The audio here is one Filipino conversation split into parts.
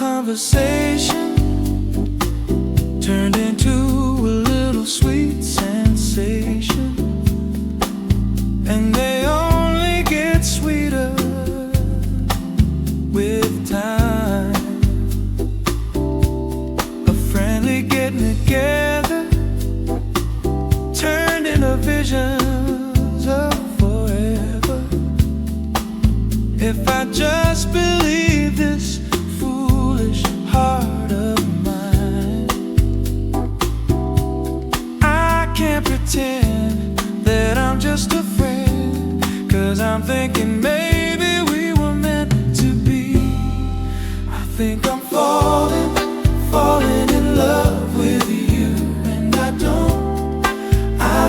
Conversation turned into a little sweet sensation, and they only get sweeter with time. A friendly getting together turned into visions of forever. If I just believe this heart of mine, I can't pretend that I'm just a friend, 'cause I'm thinking maybe we were meant to be. I think I'm falling in love with you, and I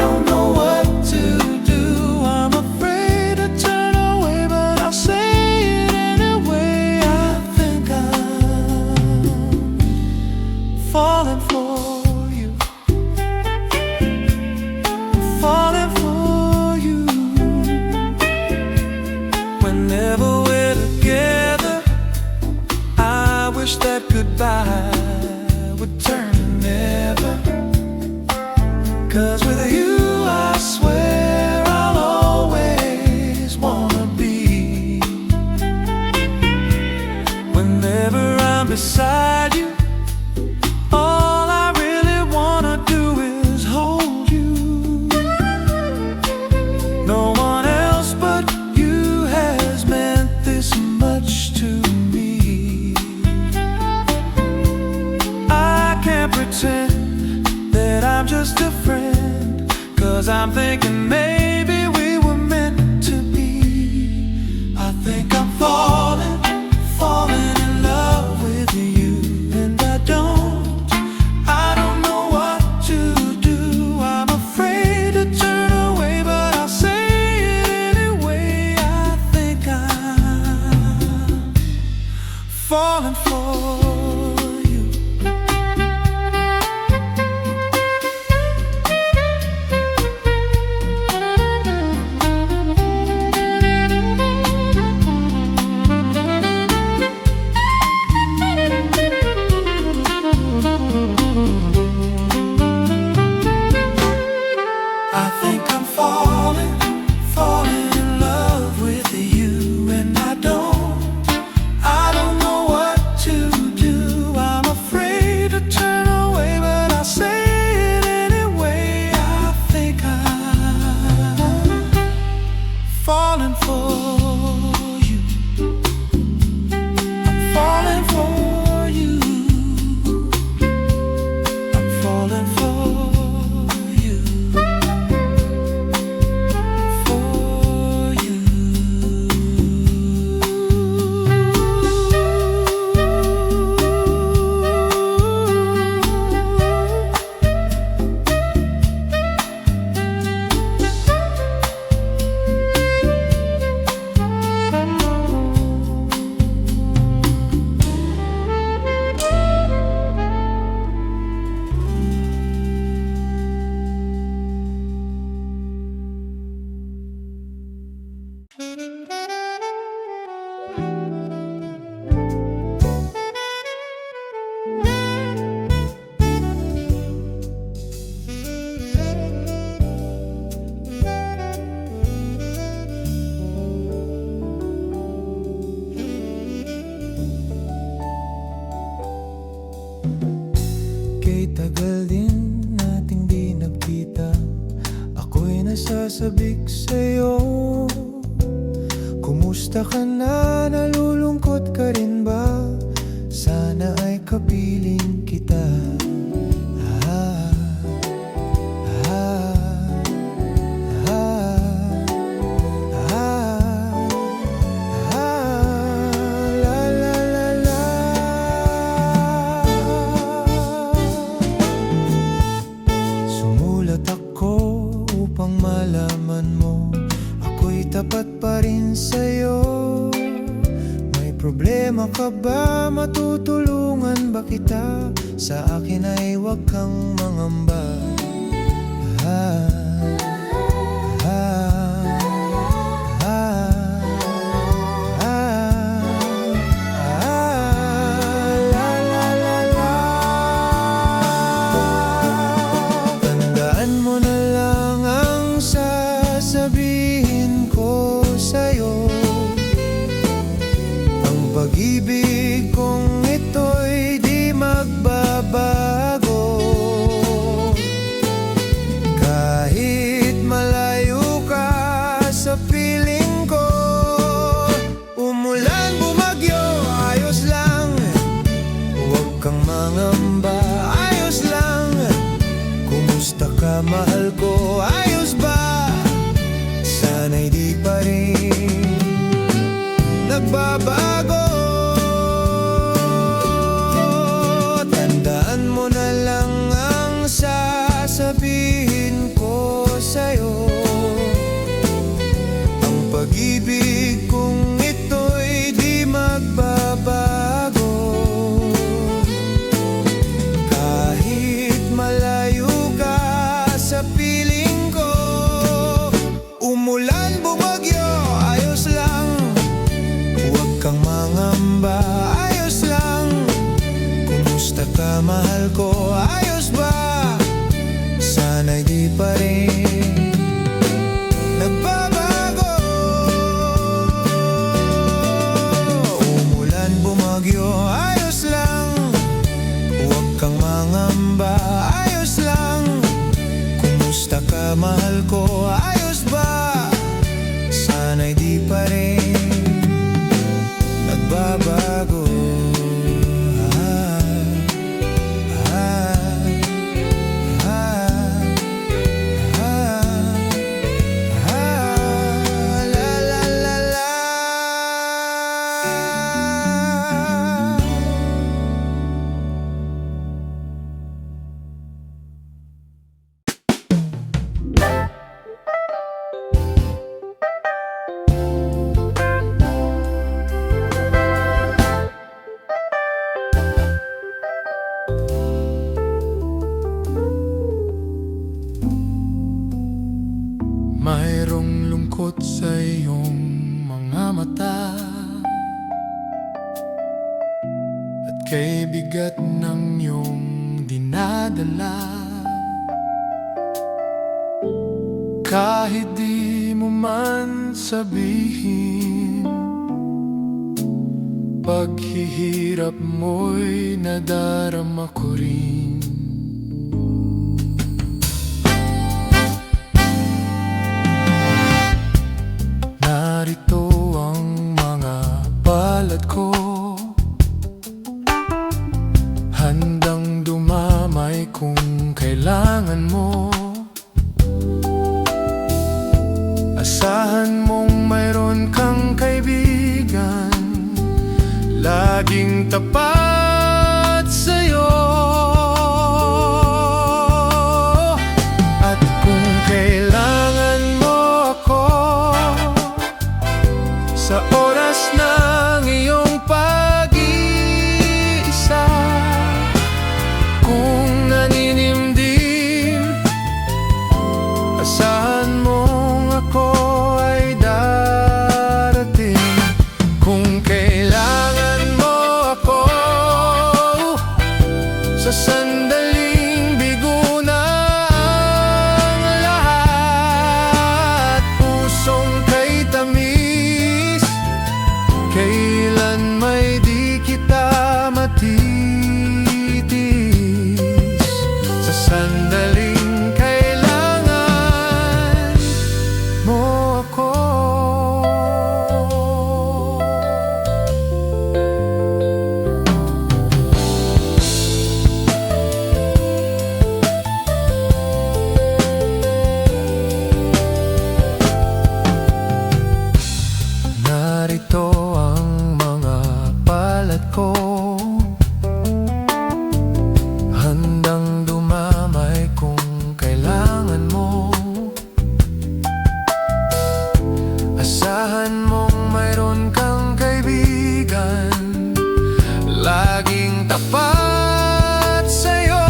don't know what to do. I'm afraid to turn away, but I'll say it anyway. I think falling for you, falling for you. Whenever we're together, I wish that goodbye would turn to never. 'Cause with you I swear I'll always wanna be. Whenever I'm beside you, all I really wanna do is hold you. No one else but you has meant this much to me. I can't pretend that I'm just a friend, 'cause I'm thinking maybe we were meant to be. I think I'm falling in love with you, and I don't know what to do. I'm afraid to turn away, but I'll say it anyway. I think I'm falling for you. I think I'm falling in love with you, and I don't know what to do. I'm afraid to turn away, but I'll say it anyway. I think I'm falling for you. I'm falling for you. I'm falling for you. Tagal din nating di nagkita, ako'y nasasabik sa'yo. Kumusta ka na? Nalulungkot ka rin ba? Sana ay kapiling kita. La la la la. ka ba? Matutulungan ba kita? Sa akin ay huwag kang mangamba. Ah, ah, ah, ah, la, la, la, la. Tandaan mo na lang ang sasabihin ko sa'yo. Ang pag-ibig kong ito'y di magbabago. Kahit malayo ka sa piling ko, umulan, bumagyo, ayos lang. Huwag kang mangamba, ayos lang. Kumusta ka, mahal ko, ayos ba? Sana'y di pa rin nagbabago. Tandaan mo na lang ang sasabihin ko sa'yo. Ang pag-ibig kong ito'y di magbabago. Kahit malayo ka sa piling ko, umulan, bumagyo, ayos lang. Huwag kang mangamba, ayos lang. Kumusta ka, mahal ko, ayos ba? Sana'y di pa rin nagbabago. Umulan, bumagyo, ayos lang. Huwag kang mangamba, ayos lang. Kumusta ka, mahal ko, ayos ba? Sana'y di pa rin nagbabago. La, la, la, la. Mayroong lungkot sa iyong mga mata, at kay bigat ng iyong dinadala. Kahit di mo man sabihin, paghihirap mo'y nadarama ko rin. Narito ang mga palad ko, handang dumamay kung kailangan mo. Asahan mong mayroon kang kaibigan, laging tapat sa'yo. At kung kailangan mo ako sa oras ng iyong pag-iisa, kung naninimdim, asahan mong ako ay darating. Kung kailangan mo ako laging tapat sa'yo.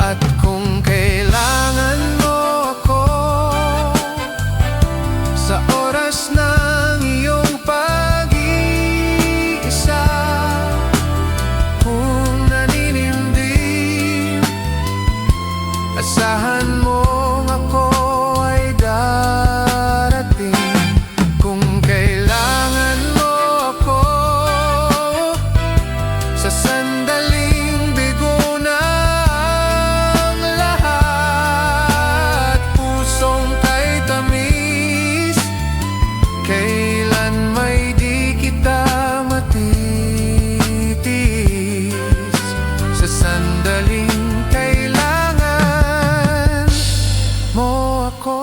At kung kailangan mo ako sa oras ng iyong pag-iisa, kung naninindim, asahan mong ako ay darating. Kung kailangan mo ako sa sandaling bigo na ang lahat, pusong kay tamis, kailan may di kita matitiis. Sa sandaling kailangan mo ako.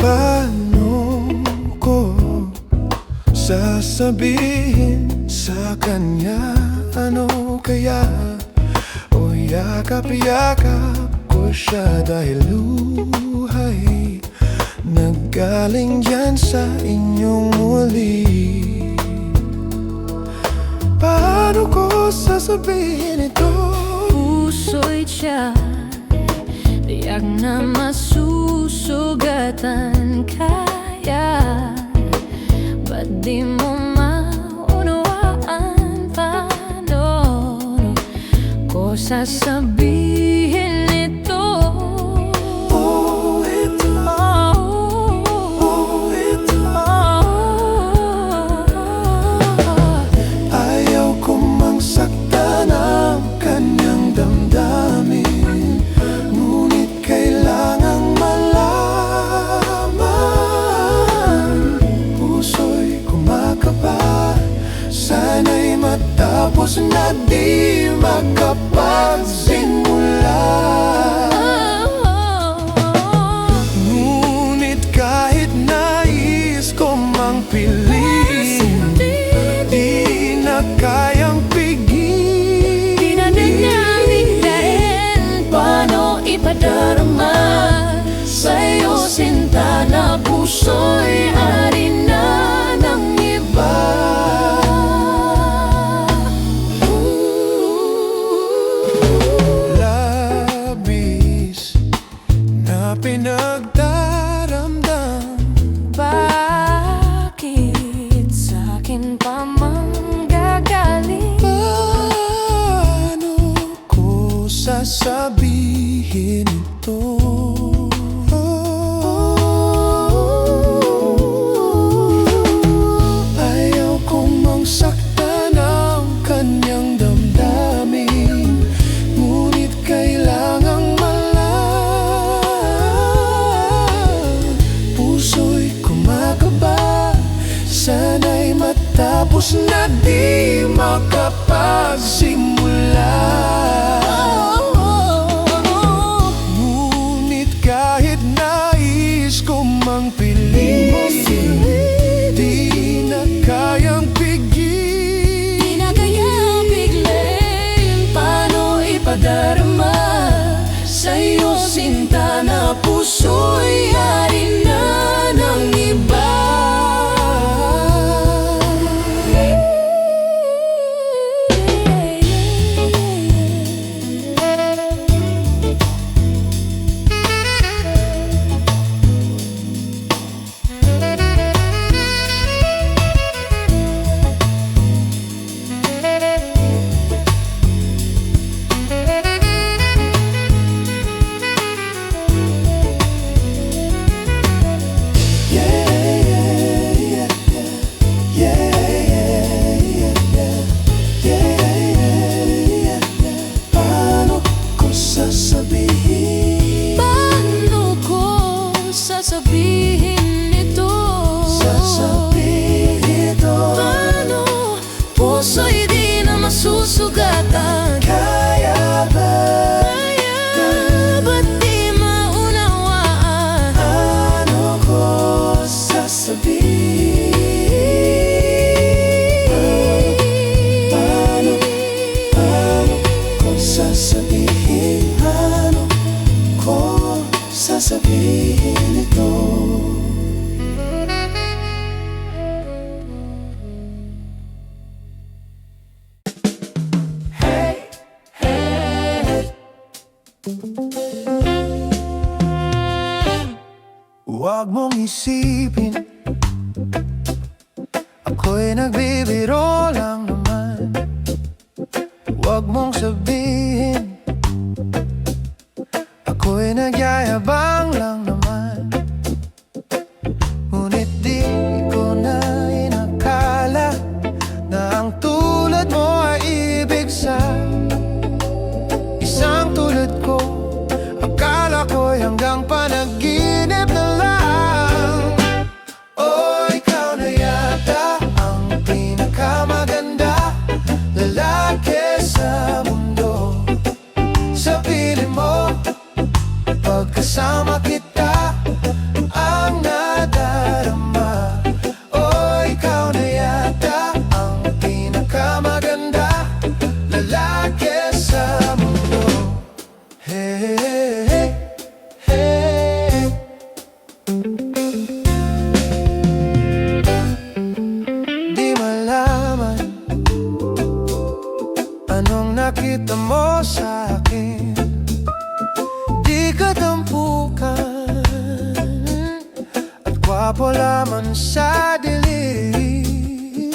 Paano ko sasabihin sa kanya? Ano kaya? O yakap-yakap ko siya dahil luhay naggaling yan sa inyong muli. Paano ko sasabihin ito? Puso'y tiyan, tiyak na masusugatan. Kaya ba't di mo maunawaan? Paano ko sasabihin ito? Oh, ito. Oh, ito. Ayaw ko mang saktan ang kanyang damdamin, ngunit kailangang malaman. Puso'y kumakaba, sana'y matapos na di makapagsimula. Ngunit kahit nais ko mang piliin, di na kayang pigilin. Di na niyang biglain, paano ipadarama sa'yo sinta na puso'y ari na ng iba. Labis na pinagdaramdam, Bakit sa'kin pa manggagaling? paano ko sasabihin ito? Ayaw kong mang saktan ang kanyang damdamin, ngunit kailangang malaman. Puso'y kumakaba, sana'y matapos na di makapagsimula. Ngunit kahit nais ko mang piliin, di na kayang pigilin. Di na kayang biglain, paano ipadarama sa'yo sinta na puso'y ari na ng iba. isipin, ako'y nagbibiro lang naman. Huwag mong sabihin, ako'y nagyayabang lang naman. Ngunit di ko na inakala na ang tulad mo ay ibig sa isang tulad ko. Akala ko'y hanggang panaginip na lang. Oh, ikaw na yata ang pinakamaganda lalaki sa mundo. Sa piling mo, pagkasama kita, ang nadarama. Oh, ikaw na yata ang pinakamaganda lalaki sa mundo. Hey, hey, hey. Di malaman anong nakita mo sa akin. Di ka tampukan at gwapo lamang sa dilim.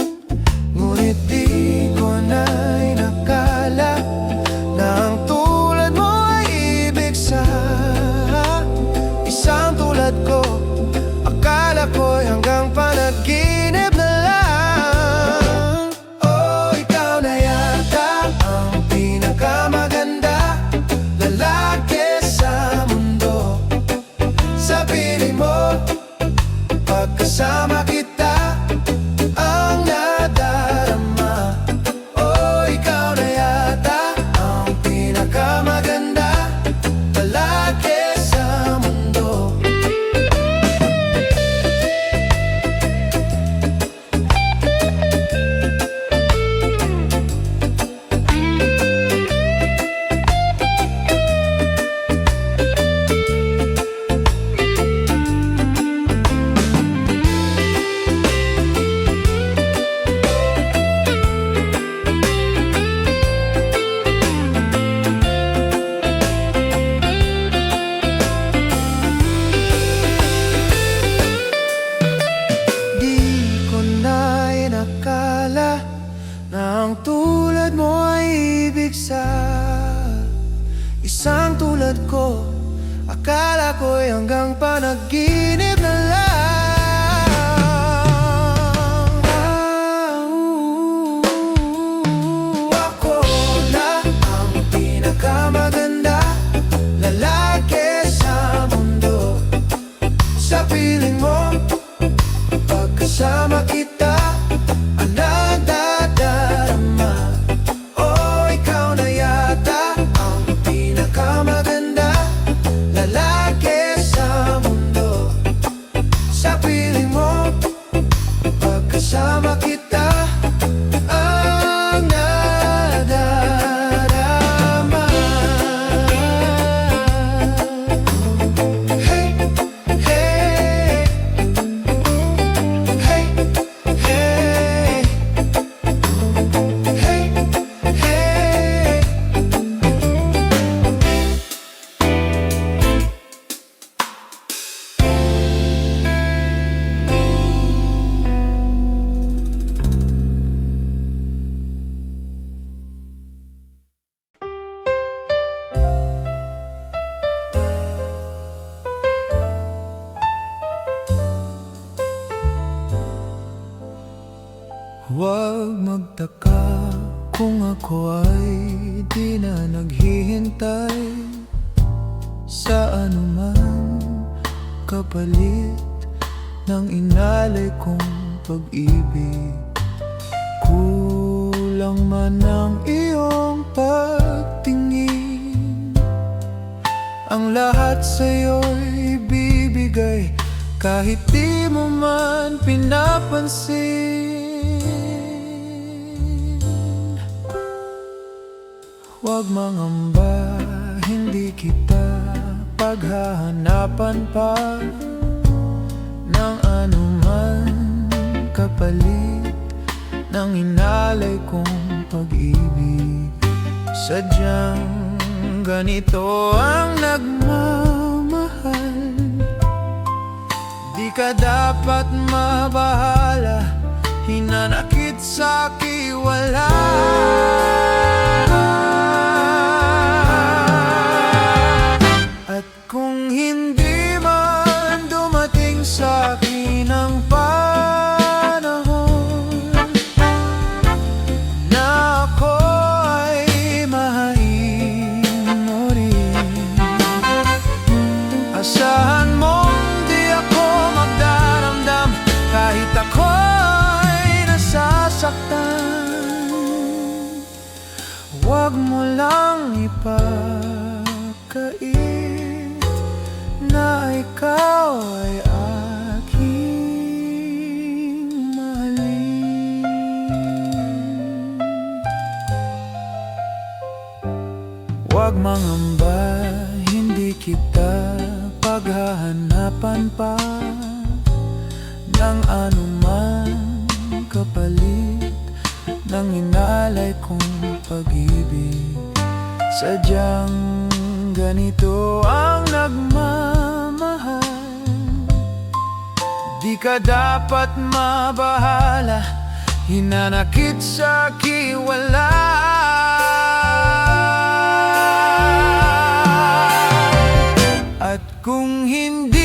Ngunit di ko na inakala na ang tulad mo ay ibig sa isang tulad ko. Akala ko'y hanggang panaginip na lang. Oh, ikaw na yata ang pinakamaganda lalaki sa mundo. Sa piling mo, pagkasama kita, ang nadarama. Oh, ikaw na yata ang pinakamaganda lalaki sa mundo. Di ko na inakala na ang tulad mo ay ibig sa isang tulad ko. Akala ko'y hanggang panaginip na lang. Ako na ang pinakamaganda lalaki sa mundo. Sa piling mo, pagkasama kita, ang nadadarama. Oh, ikaw na yata ang pinakamaganda lalaki sa mundo. Sa piling mo, pagkasama kita, ang nadarama. Hey, hey. Hey, hey, hey, hey. Huwag magtaka kung ako ay di na naghihintay sa anuman kapalit ng inalay kong pag-ibig. Kulang man ang iyong pagtingin, ang lahat sa'yo'y ibibigay kahit di mo man pinapansin. Huwag mangamba, hindi kita paghahanapan pa ng anuman kapalit ng inalay kong pag-ibig. Sadyang ganito ang nagmamahal, di ka dapat mabahala, hinanakit sa kiwala. At kung hindi man dumating sa akin ang panahon na ako ay mahain mo rin, asahan mong di ako magdaramdam kahit ako'y nasasaktan. Huwag mo lang ipagkait na ikaw ay aking mahalin. Huwag mangamba, hindi kita paghahanapan pa ng anuman kapalit ng inalay kong pag-ibig. Sadyang ganito ang nagmamahal, di ka dapat mabahala, hinanakit sa kiwala. At kung hindi